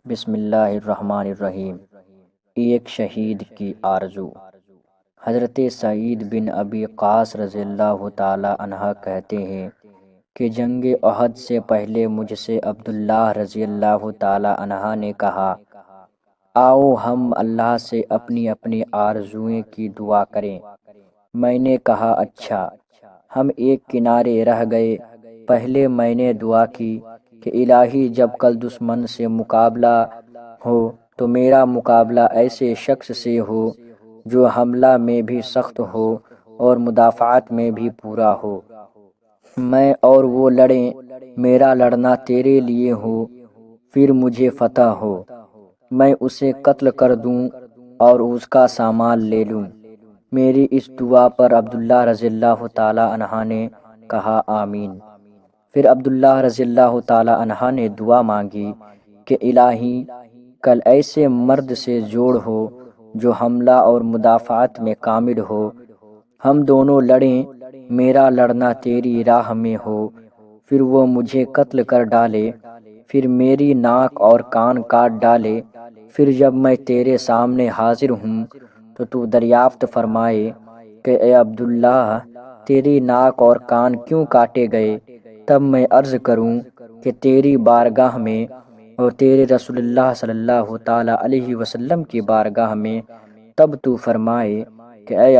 بسم اللہ الرحمن الرحیم۔ ایک شہید کی آرزو۔ حضرت سعید بن ابی وقاص رضی اللہ تعالی عنہ کہتے ہیں کہ جنگ احد سے پہلے مجھ سے عبداللہ رضی اللہ تعالی عنہ نے کہا، آؤ ہم اللہ سے اپنی اپنی آرزوئیں کی دعا کریں۔ میں نے کہا اچھا۔ ہم ایک کنارے رہ گئے۔ پہلے میں نے دعا کی کہ الہی جب کل دشمن سے مقابلہ ہو تو میرا مقابلہ ایسے شخص سے ہو جو حملہ میں بھی سخت ہو اور مدافعت میں بھی پورا ہو۔ میں اور وہ لڑیں، میرا لڑنا تیرے لیے ہو، پھر مجھے فتح ہو، میں اسے قتل کر دوں اور اس کا سامان لے لوں۔ میری اس دعا پر عبداللہ رضی اللہ تعالی عنہ نے کہا آمین۔ پھر عبداللہ رضی اللہ تعالی عنہ نے دعا مانگی کہ الہی کل ایسے مرد سے جوڑ ہو جو حملہ اور مدافعت میں کامل ہو، ہم دونوں لڑیں، میرا لڑنا تیری راہ میں ہو، پھر وہ مجھے قتل کر ڈالے، پھر میری ناک اور کان کاٹ ڈالے، پھر جب میں تیرے سامنے حاضر ہوں تو دریافت فرمائے کہ اے عبداللہ تیری ناک اور کان کیوں کاٹے گئے؟ تب میں عرض کروں کہ تیری بارگاہ میں اور تیرے رسول اللہ صلی اللہ تعالی علیہ وسلم کی بارگاہ میں، تب تو فرمائے کہ اے